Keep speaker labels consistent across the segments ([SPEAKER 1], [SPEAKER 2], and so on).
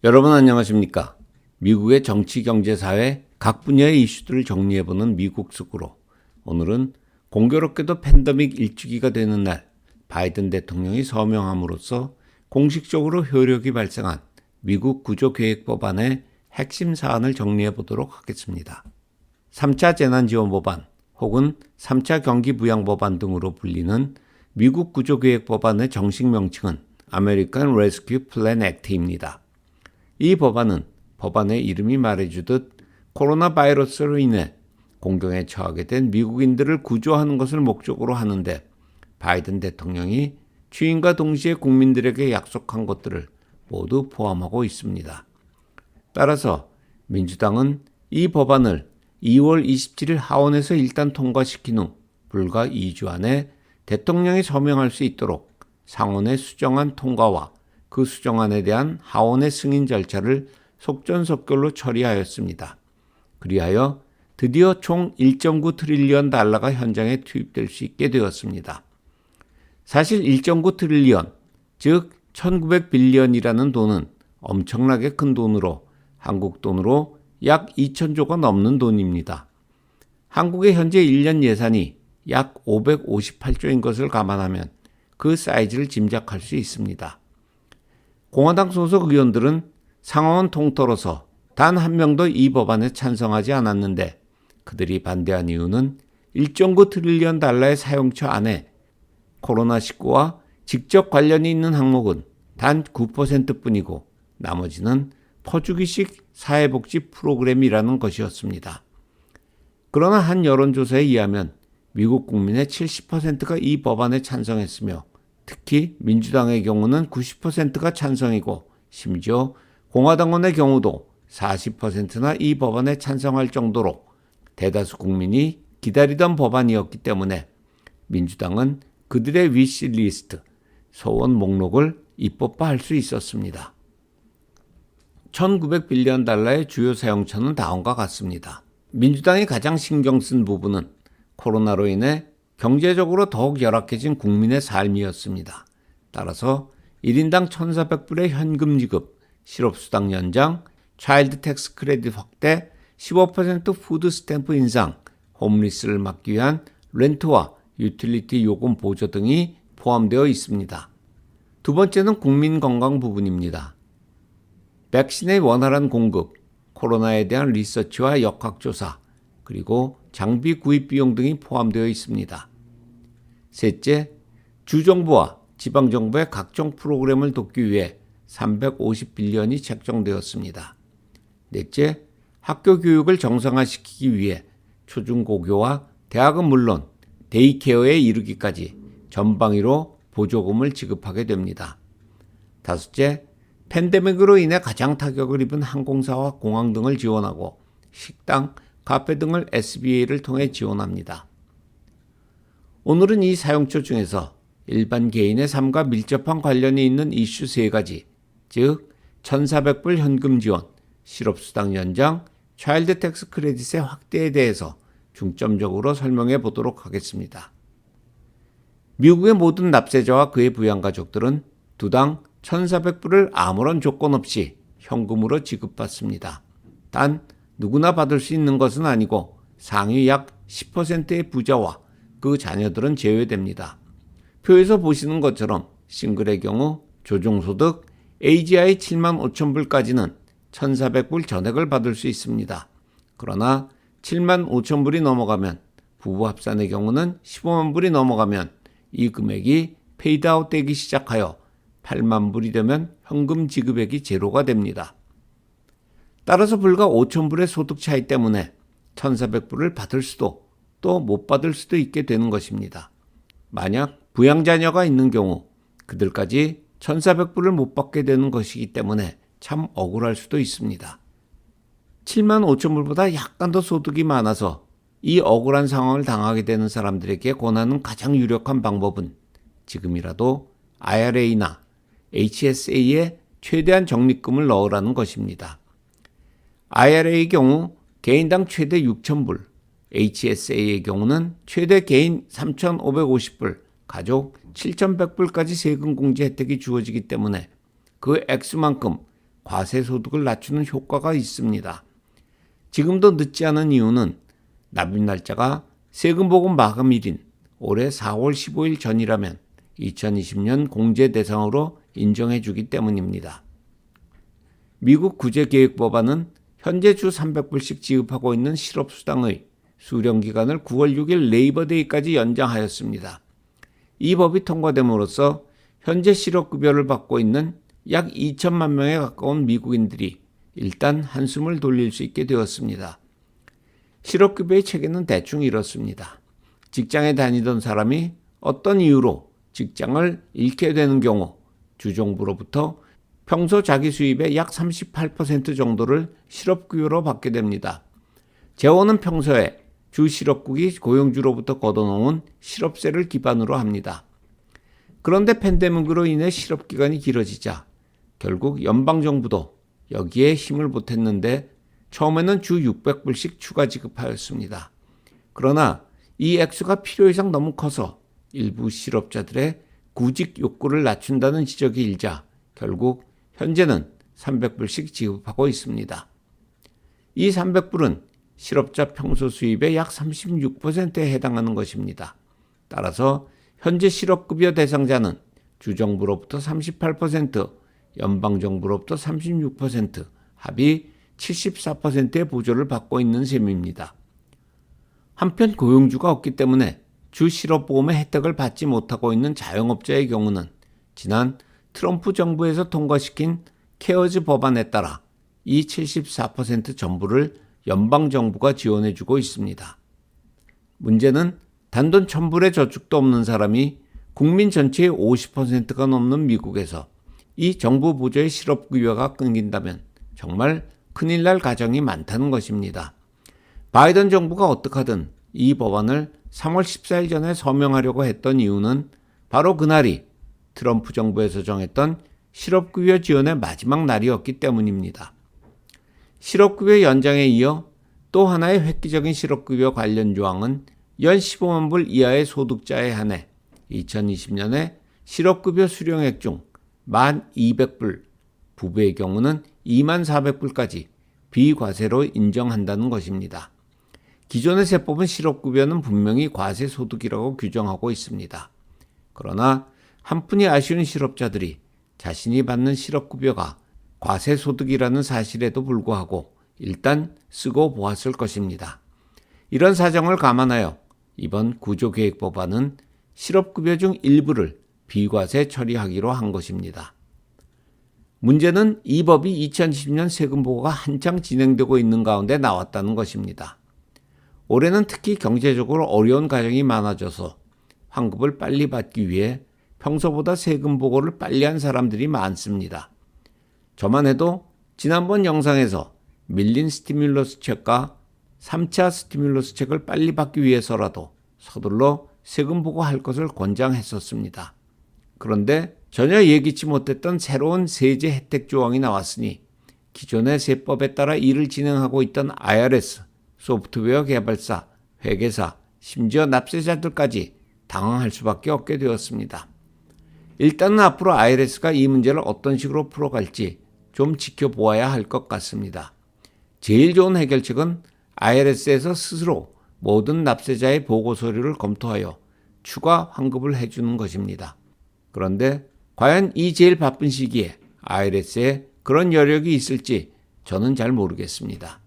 [SPEAKER 1] 여러분 안녕하십니까? 미국의 정치, 경제, 사회 각 분야의 이슈들을 정리해보는 미국 속으로 오늘은 공교롭게도 팬데믹 일주기가 되는 날 바이든 대통령이 서명함으로써 공식적으로 효력이 발생한 미국 구조계획법안의 핵심 사안을 정리해보도록 하겠습니다. 3차 재난지원법안 혹은 3차 경기부양법안 등으로 불리는 미국 구조계획법안의 정식 명칭은 American Rescue Plan Act입니다. 이 법안은 법안의 이름이 말해주듯 코로나 바이러스로 인해 공경에 처하게 된 미국인들을 구조하는 것을 목적으로 하는데 바이든 대통령이 취임과 동시에 국민들에게 약속한 것들을 모두 포함하고 있습니다. 따라서 민주당은 이 법안을 2월 27일 하원에서 일단 통과시킨 후 불과 2주 안에 대통령이 서명할 수 있도록 상원의 수정안 통과와 그 수정안에 대한 하원의 승인 절차를 속전속결로 처리하였습니다. 그리하여 드디어 총 1.9 트릴리언 달러가 현장에 투입될 수 있게 되었습니다. 사실 1.9 트릴리언, 즉 1900 빌리언이라는 돈은 엄청나게 큰 돈으로 한국 돈으로 약 2천조가 넘는 돈입니다. 한국의 현재 1년 예산이 약 558조인 것을 감안하면 그 사이즈를 짐작할 수 있습니다. 공화당 소속 의원들은 상원 통틀어서 단 한 명도 이 법안에 찬성하지 않았는데 그들이 반대한 이유는 1.9 트릴리언 달러의 사용처 안에 코로나19와 직접 관련이 있는 항목은 단 9%뿐이고 나머지는 퍼주기식 사회복지 프로그램이라는 것이었습니다. 그러나 한 여론조사에 의하면 미국 국민의 70%가 이 법안에 찬성했으며 특히 민주당의 경우는 90%가 찬성이고 심지어 공화당원의 경우도 40%나 이 법안에 찬성할 정도로 대다수 국민이 기다리던 법안이었기 때문에 민주당은 그들의 위시리스트, 소원 목록을 입법화할 수 있었습니다. 1900 빌리언 달러의 주요 사용처는 다음과 같습니다. 민주당이 가장 신경 쓴 부분은 코로나로 인해 경제적으로 더욱 열악해진 국민의 삶이었습니다. 따라서 1인당 1,400불의 현금 지급, 실업수당 연장, 차일드 텍스 크레딧 확대, 15% 푸드 스탬프 인상, 홈리스를 막기 위한 렌트와 유틸리티 요금 보조 등이 포함되어 있습니다. 두 번째는 국민 건강 부분입니다. 백신의 원활한 공급, 코로나에 대한 리서치와 역학조사, 그리고 장비 구입 비용 등이 포함되어 있습니다. 셋째, 주정부와 지방정부의 각종 프로그램을 돕기 위해 350빌리언이 책정되었습니다. 넷째, 학교 교육을 정상화시키기 위해 초중고교와 대학은 물론 데이케어에 이르기까지 전방위로 보조금을 지급하게 됩니다. 다섯째, 팬데믹으로 인해 가장 타격을 입은 항공사와 공항 등을 지원하고 식당, 카페 등을 SBA를 통해 지원합니다. 오늘은 이 사용처 중에서 일반 개인의 삶과 밀접한 관련이 있는 이슈 3가지, 즉 1,400불 현금 지원, 실업수당 연장, 차일드 텍스 크레딧의 확대에 대해서 중점적으로 설명해 보도록 하겠습니다. 미국의 모든 납세자와 그의 부양가족들은 두당 1,400불을 아무런 조건 없이 현금으로 지급받습니다. 단 누구나 받을 수 있는 것은 아니고 상위 약 10%의 부자와 그 자녀들은 제외됩니다. 표에서 보시는 것처럼 싱글의 경우 조정소득 AGI 75,000불까지는 1,400불 전액을 받을 수 있습니다. 그러나 75,000불이 넘어가면 부부 합산의 경우는 15만 불이 넘어가면 이 금액이 페이드아웃 되기 시작하여 8만 불이 되면 현금 지급액이 제로가 됩니다. 따라서 불과 5,000불의 소득 차이 때문에 1,400불을 받을 수도 또 못 받을 수도 있게 되는 것입니다. 만약 부양자녀가 있는 경우 그들까지 1,400불을 못 받게 되는 것이기 때문에 참 억울할 수도 있습니다. 7만 5천 불보다 약간 더 소득이 많아서 이 억울한 상황을 당하게 되는 사람들에게 권하는 가장 유력한 방법은 지금이라도 IRA나 HSA에 최대한 적립금을 넣으라는 것입니다. IRA의 경우 개인당 최대 6,000불, HSA의 경우는 최대 개인 3,550불, 가족 7,100불까지 세금 공제 혜택이 주어지기 때문에 그 액수만큼 과세소득을 낮추는 효과가 있습니다. 지금도 늦지 않은 이유는 납입 날짜가 세금보고 마감일인 올해 4월 15일 전이라면 2020년 공제 대상으로 인정해 주기 때문입니다. 미국 구제계획법안은 현재 주 300불씩 지급하고 있는 실업수당의 수령 기간을 9월 6일 레이버데이까지 연장하였습니다. 이 법이 통과됨으로써 현재 실업급여를 받고 있는 약 2천만 명에 가까운 미국인들이 일단 한숨을 돌릴 수 있게 되었습니다. 실업급여의 체계는 대충 이렇습니다. 직장에 다니던 사람이 어떤 이유로 직장을 잃게 되는 경우 주정부로부터 평소 자기 수입의 약 38% 정도를 실업급여로 받게 됩니다. 재원은 평소에 주 실업국이 고용주로부터 걷어놓은 실업세를 기반으로 합니다. 그런데 팬데믹으로 인해 실업기간이 길어지자 결국 연방정부도 여기에 힘을 보탰는데 처음에는 주 600불씩 추가 지급하였습니다. 그러나 이 액수가 필요 이상 너무 커서 일부 실업자들의 구직 욕구를 낮춘다는 지적이 일자 결국 현재는 300불씩 지급하고 있습니다. 이 300불은 실업자 평소 수입의 약 36%에 해당하는 것입니다. 따라서 현재 실업급여 대상자는 주정부로부터 38%, 연방정부로부터 36%, 합이 74%의 보조를 받고 있는 셈입니다. 한편 고용주가 없기 때문에 주 실업보험의 혜택을 받지 못하고 있는 자영업자의 경우는 지난 트럼프 정부에서 통과시킨 케어즈 법안에 따라 이 74% 전부를 연방정부가 지원해주고 있습니다. 문제는 단돈 1,000불의 저축도 없는 사람이 국민 전체의 50%가 넘는 미국에서 이 정부 보조의 실업급여가 끊긴다면 정말 큰일 날 가정이 많다는 것입니다. 바이든 정부가 어떻게 하든 이 법안을 3월 14일 전에 서명하려고 했던 이유는 바로 그날이 트럼프 정부에서 정했던 실업급여 지원의 마지막 날이었기 때문입니다. 실업급여 연장에 이어 또 하나의 획기적인 실업급여 관련 조항은 연 15만 불 이하의 소득자에 한해 2020년에 실업급여 수령액 중 1,200불, 부부의 경우는 24,400불까지 비과세로 인정한다는 것입니다. 기존의 세법은 실업급여는 분명히 과세소득이라고 규정하고 있습니다. 그러나 한푼이 아쉬운 실업자들이 자신이 받는 실업급여가 과세소득이라는 사실에도 불구하고 일단 쓰고 보았을 것입니다. 이런 사정을 감안하여 이번 구조계획법안은 실업급여 중 일부를 비과세 처리하기로 한 것입니다. 문제는 이 법이 2020년 세금보고가 한창 진행되고 있는 가운데 나왔다는 것입니다. 올해는 특히 경제적으로 어려운 가정이 많아져서 환급을 빨리 받기 위해 평소보다 세금 보고를 빨리 한 사람들이 많습니다. 저만 해도 지난번 영상에서 밀린 스티뮬러스 책과 3차 스티뮬러스 책을 빨리 받기 위해서라도 서둘러 세금 보고할 것을 권장했었습니다. 그런데 전혀 예기치 못했던 새로운 세제 혜택 조항이 나왔으니 기존의 세법에 따라 일을 진행하고 있던 IRS, 소프트웨어 개발사, 회계사, 심지어 납세자들까지 당황할 수밖에 없게 되었습니다. 일단은 앞으로 IRS가 이 문제를 어떤 식으로 풀어갈지 좀 지켜보아야 할 것 같습니다. 제일 좋은 해결책은 IRS에서 스스로 모든 납세자의 보고 서류를 검토하여 추가 환급을 해주는 것입니다. 그런데 과연 이 제일 바쁜 시기에 IRS에 그런 여력이 있을지 저는 잘 모르겠습니다.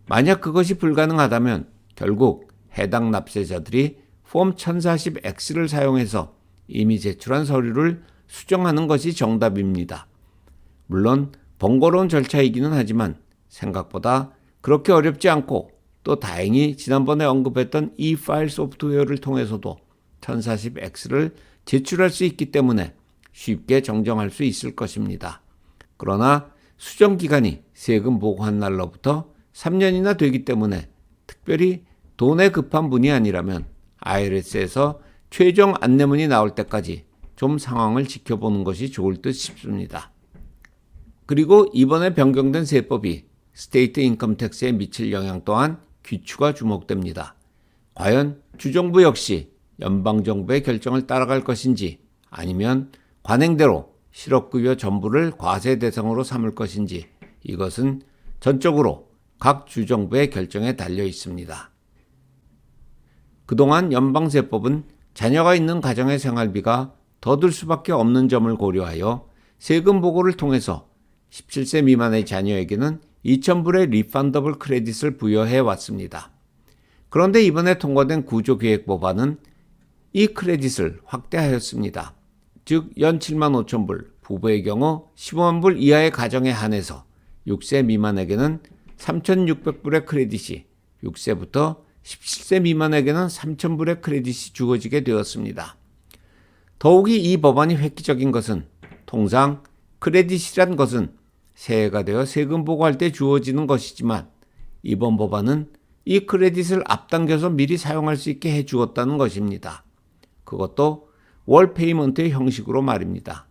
[SPEAKER 1] 만약 그것이 불가능하다면 결국 해당 납세자들이 폼 1040X를 사용해서 이미 제출한 서류를 수정하는 것이 정답입니다. 물론 번거로운 절차이기는 하지만 생각보다 그렇게 어렵지 않고 또 다행히 지난번에 언급했던 e-파일 소프트웨어를 통해서도 1040X를 제출할 수 있기 때문에 쉽게 정정할 수 있을 것입니다. 그러나 수정 기간이 세금 보고한 날로부터 3년이나 되기 때문에 특별히 돈에 급한 분이 아니라면 IRS에서 최종 안내문이 나올 때까지 좀 상황을 지켜보는 것이 좋을 듯 싶습니다. 그리고 이번에 변경된 세법이 스테이트 인컴 텍스에 미칠 영향 또한 귀추가 주목됩니다. 과연 주정부 역시 연방정부의 결정을 따라갈 것인지 아니면 관행대로 실업급여 전부를 과세 대상으로 삼을 것인지 이것은 전적으로 각 주정부의 결정에 달려 있습니다. 그동안 연방세법은 자녀가 있는 가정의 생활비가 더 들 수밖에 없는 점을 고려하여 세금 보고를 통해서 17세 미만의 자녀에게는 2,000불의 리펀더블 크레딧을 부여해 왔습니다. 그런데 이번에 통과된 구조기획법안은 이 크레딧을 확대하였습니다. 즉 연 7만 5천 불, 부부의 경우 15만 불 이하의 가정에 한해서 6세 미만에게는 3,600불의 크레딧이 6세부터 17세 미만에게는 3,000불의 크레딧이 주어지게 되었습니다. 더욱이 이 법안이 획기적인 것은 통상 크레딧이란 것은 새해가 되어 세금 보고할 때 주어지는 것이지만 이번 법안은 이 크레딧을 앞당겨서 미리 사용할 수 있게 해주었다는 것입니다. 그것도 월 페이먼트의 형식으로 말입니다.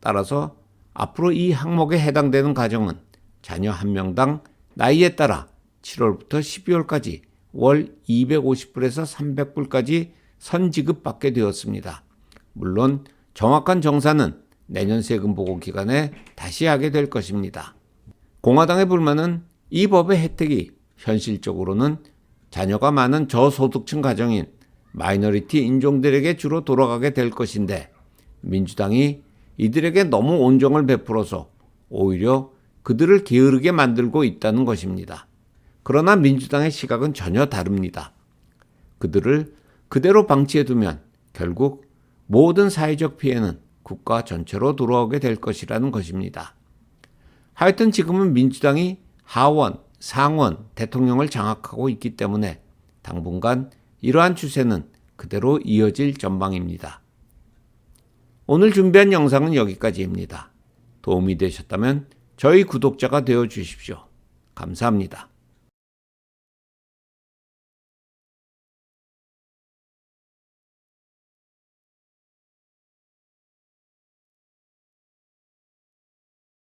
[SPEAKER 1] 따라서 앞으로 이 항목에 해당되는 가정은 자녀 한 명당 나이에 따라 7월부터 12월까지 월 250불에서 300불까지 선지급받게 되었습니다. 물론 정확한 정산은 내년 세금 보고 기간에 다시 하게 될 것입니다. 공화당의 불만은 이 법의 혜택이 현실적으로는 자녀가 많은 저소득층 가정인 마이너리티 인종들에게 주로 돌아가게 될 것인데 민주당이 이들에게 너무 온정을 베풀어서 오히려 그들을 게으르게 만들고 있다는 것입니다. 그러나 민주당의 시각은 전혀 다릅니다. 그들을 그대로 방치해두면 결국 모든 사회적 피해는 국가 전체로 돌아오게 될 것이라는 것입니다. 하여튼 지금은 민주당이 하원, 상원, 대통령을 장악하고 있기 때문에 당분간 이러한 추세는 그대로 이어질 전망입니다. 오늘 준비한 영상은 여기까지입니다. 도움이 되셨다면 저희 구독자가 되어 주십시오. 감사합니다.